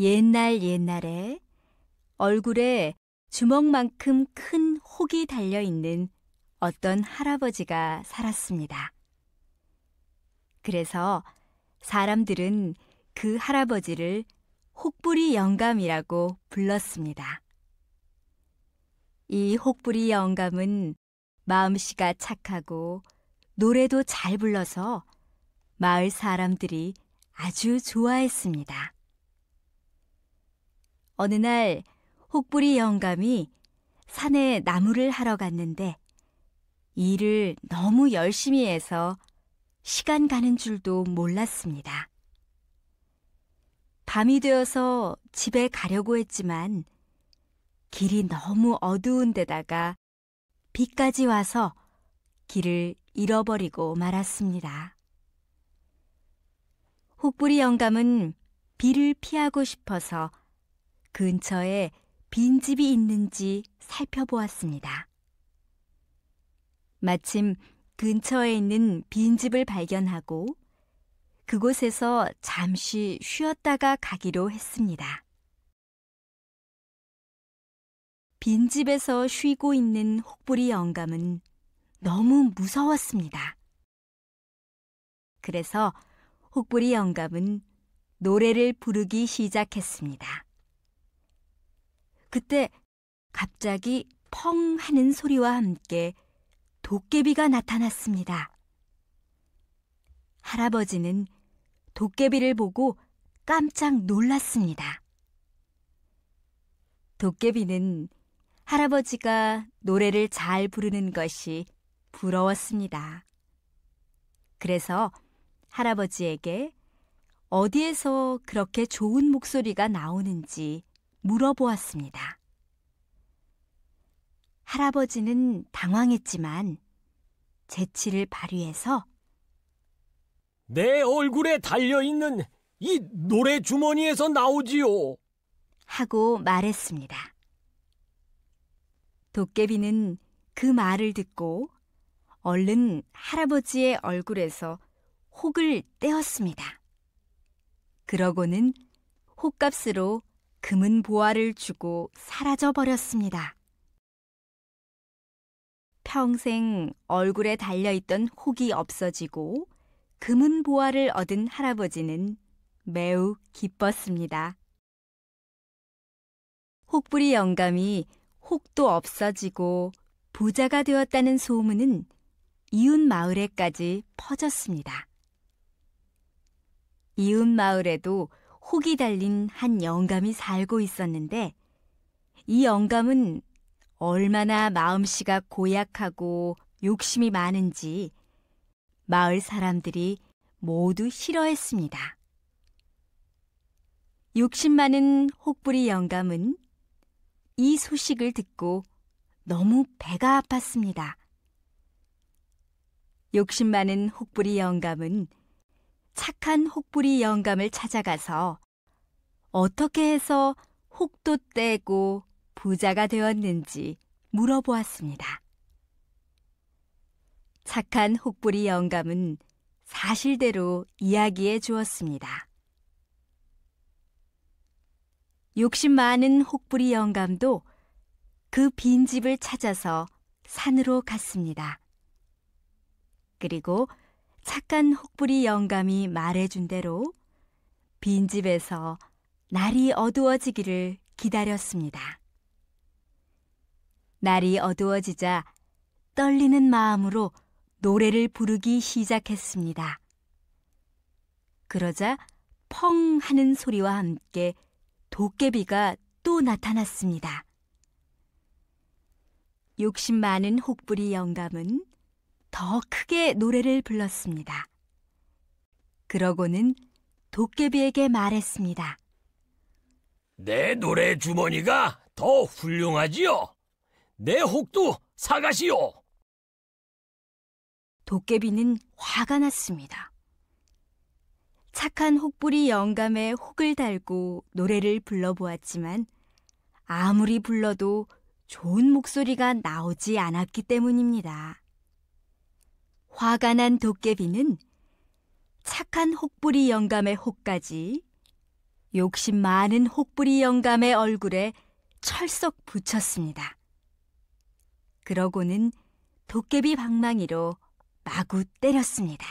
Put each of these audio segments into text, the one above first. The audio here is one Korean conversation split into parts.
옛날에 얼굴에 주먹만큼 큰 혹이 달려있는 어떤 할아버지가 살았습니다. 그래서 사람들은 그 할아버지를 혹부리 영감이라고 불렀습니다. 이 혹부리 영감은 마음씨가 착하고 노래도 잘 불러서 마을 사람들이 아주 좋아했습니다. 어느 날 혹부리 영감이 산에 나무를 하러 갔는데 일을 너무 열심히 해서 시간 가는 줄도 몰랐습니다. 밤이 되어서 집에 가려고 했지만 길이 너무 어두운 데다가 비까지 와서 길을 잃어버리고 말았습니다. 혹부리 영감은 비를 피하고 싶어서 근처에 빈집이 있는지 살펴보았습니다. 마침 근처에 있는 빈집을 발견하고 그곳에서 잠시 쉬었다가 가기로 했습니다. 빈집에서 쉬고 있는 혹부리 영감은 너무 무서웠습니다. 그래서 혹부리 영감은 노래를 부르기 시작했습니다. 그때 갑자기 펑 하는 소리와 함께 도깨비가 나타났습니다. 할아버지는 도깨비를 보고 깜짝 놀랐습니다. 도깨비는 할아버지가 노래를 잘 부르는 것이 부러웠습니다. 그래서 할아버지에게 어디에서 그렇게 좋은 목소리가 나오는지 물어보았습니다. 할아버지는 당황했지만 재치를 발휘해서 내 얼굴에 달려있는 이 노래 주머니에서 나오지요. 하고 말했습니다. 도깨비는 그 말을 듣고 얼른 할아버지의 얼굴에서 혹을 떼었습니다. 그러고는 혹값으로 금은 보화를 주고 사라져 버렸습니다. 평생 얼굴에 달려있던 혹이 없어지고 금은 보화를 얻은 할아버지는 매우 기뻤습니다. 혹부리 영감이 혹도 없어지고 부자가 되었다는 소문은 이웃 마을에까지 퍼졌습니다. 이웃 마을에도 혹이 달린 한 영감이 살고 있었는데 이 영감은 얼마나 마음씨가 고약하고 욕심이 많은지 마을 사람들이 모두 싫어했습니다. 욕심 많은 혹부리 영감은 이 소식을 듣고 너무 배가 아팠습니다. 욕심 많은 혹부리 영감은 착한 혹부리 영감을 찾아가서 어떻게 해서 혹도 떼고 부자가 되었는지 물어보았습니다. 착한 혹부리 영감은 사실대로 이야기해 주었습니다. 욕심 많은 혹부리 영감도 그 빈집을 찾아서 산으로 갔습니다. 그리고 착한 혹부리 영감이 말해준 대로 빈집에서 날이 어두워지기를 기다렸습니다. 날이 어두워지자 떨리는 마음으로 노래를 부르기 시작했습니다. 그러자 펑 하는 소리와 함께 도깨비가 또 나타났습니다. 욕심 많은 혹부리 영감은 더 크게 노래를 불렀습니다. 그러고는 도깨비에게 말했습니다. 내 노래 주머니가 더 훌륭하지요. 내 혹도 사가시오. 도깨비는 화가 났습니다. 착한 혹부리 영감의 혹을 달고 노래를 불러보았지만 아무리 불러도 좋은 목소리가 나오지 않았기 때문입니다. 화가 난 도깨비는 착한 혹부리 영감의 혹까지 욕심 많은 혹부리 영감의 얼굴에 철썩 붙였습니다. 그러고는 도깨비 방망이로 마구 때렸습니다.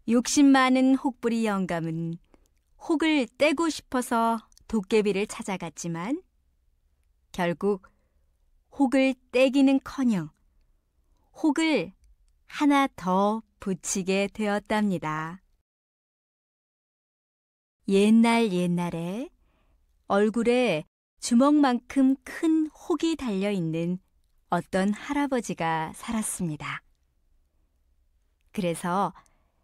욕심 많은 혹부리 영감은 혹을 떼고 싶어서 도깨비를 찾아갔지만 결국 혹을 떼기는커녕 혹을 하나 더 붙이게 되었답니다. 옛날에 얼굴에 주먹만큼 큰 혹이 달려있는 어떤 할아버지가 살았습니다. 그래서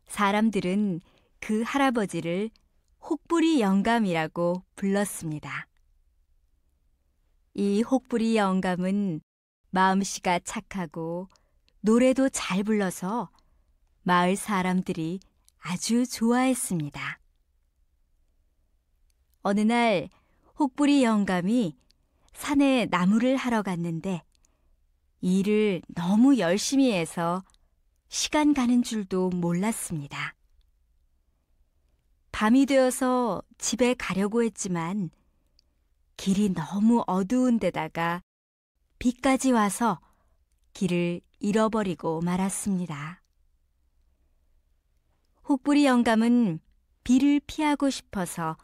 사람들은 그 할아버지를 혹부리 영감이라고 불렀습니다. 이 혹부리 영감은 마음씨가 착하고 노래도 잘 불러서 마을 사람들이 아주 좋아했습니다. 어느 날 혹부리 영감이 산에 나무를 하러 갔는데 일을 너무 열심히 해서 시간 가는 줄도 몰랐습니다. 밤이 되어서 집에 가려고 했지만 길이 너무 어두운 데다가 비까지 와서 길을 잃어버리고 말았습니다. 혹부리 영감은 비를 피하고 싶어서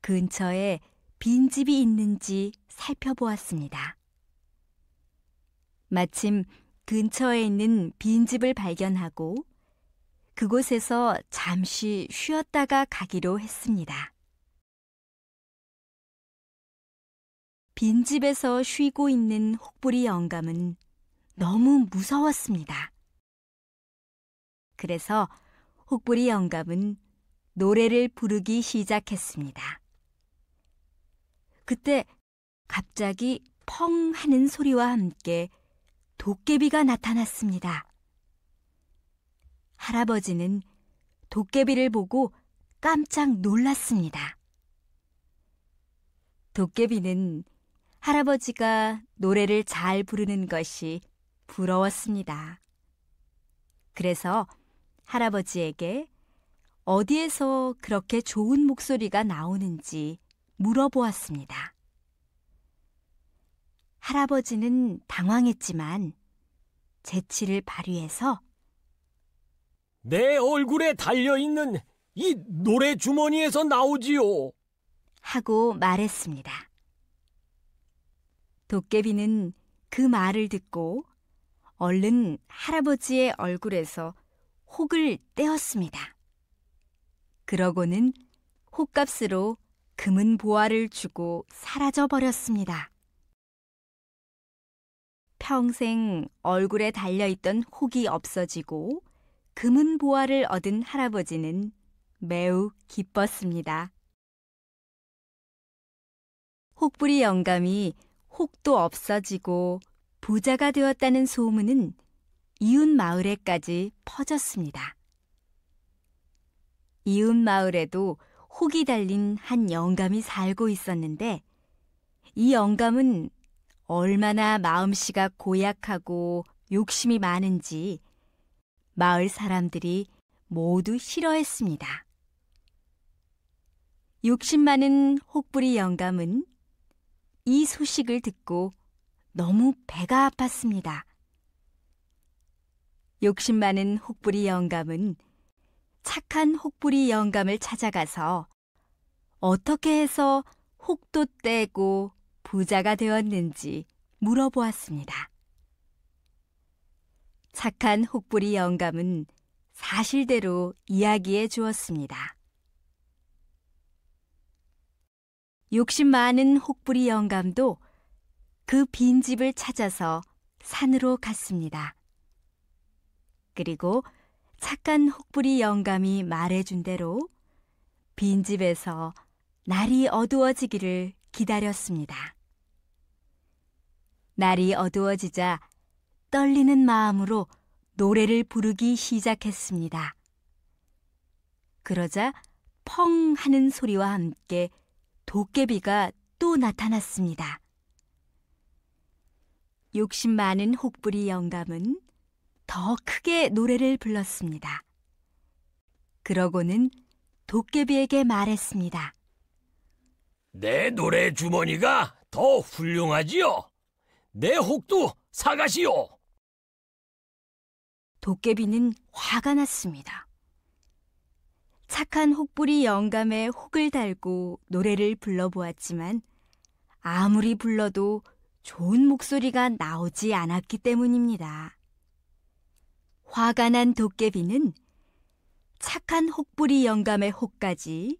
근처에 빈집이 있는지 살펴보았습니다. 마침 근처에 있는 빈집을 발견하고 그곳에서 잠시 쉬었다가 가기로 했습니다. 빈집에서 쉬고 있는 혹부리 영감은 너무 무서웠습니다. 그래서 혹부리 영감은 노래를 부르기 시작했습니다. 그때 갑자기 펑 하는 소리와 함께 도깨비가 나타났습니다. 할아버지는 도깨비를 보고 깜짝 놀랐습니다. 도깨비는 할아버지가 노래를 잘 부르는 것이 부러웠습니다. 그래서 할아버지에게 어디에서 그렇게 좋은 목소리가 나오는지 물어보았습니다. 할아버지는 당황했지만 재치를 발휘해서 내 얼굴에 달려있는 이 노래 주머니에서 나오지요. 하고 말했습니다. 도깨비는 그 말을 듣고 얼른 할아버지의 얼굴에서 혹을 떼었습니다. 그러고는 혹값으로 금은 보화를 주고 사라져 버렸습니다. 평생 얼굴에 달려있던 혹이 없어지고 금은 보화를 얻은 할아버지는 매우 기뻤습니다. 혹부리 영감이 혹도 없어지고 부자가 되었다는 소문은 이웃 마을에까지 퍼졌습니다. 이웃 마을에도 혹이 달린 한 영감이 살고 있었는데 이 영감은 얼마나 마음씨가 고약하고 욕심이 많은지 마을 사람들이 모두 싫어했습니다. 욕심 많은 혹부리 영감은 이 소식을 듣고 너무 배가 아팠습니다. 욕심 많은 혹부리 영감은 착한 혹부리 영감을 찾아가서 어떻게 해서 혹도 떼고 부자가 되었는지 물어보았습니다. 착한 혹부리 영감은 사실대로 이야기해 주었습니다. 욕심 많은 혹부리 영감도 그 빈집을 찾아서 산으로 갔습니다. 그리고 착한 혹부리 영감이 말해준 대로 빈집에서 날이 어두워지기를 기다렸습니다. 날이 어두워지자 떨리는 마음으로 노래를 부르기 시작했습니다. 그러자 펑 하는 소리와 함께 도깨비가 또 나타났습니다. 욕심 많은 혹부리 영감은 더 크게 노래를 불렀습니다. 그러고는 도깨비에게 말했습니다. 내 노래 주머니가 더 훌륭하지요. 내 혹도 사가시오. 도깨비는 화가 났습니다. 착한 혹부리 영감의 혹을 달고 노래를 불러보았지만 아무리 불러도 좋은 목소리가 나오지 않았기 때문입니다. 화가 난 도깨비는 착한 혹부리 영감의 혹까지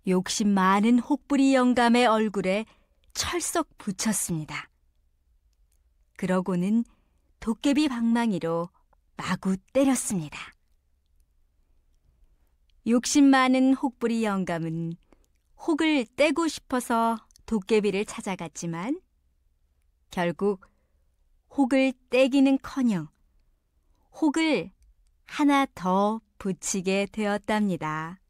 욕심 많은 혹부리 영감의 얼굴에 철썩 붙였습니다. 그러고는 도깨비 방망이로 마구 때렸습니다. 욕심 많은 혹부리 영감은 혹을 떼고 싶어서 도깨비를 찾아갔지만 결국 혹을 떼기는커녕 혹을 하나 더 붙이게 되었답니다.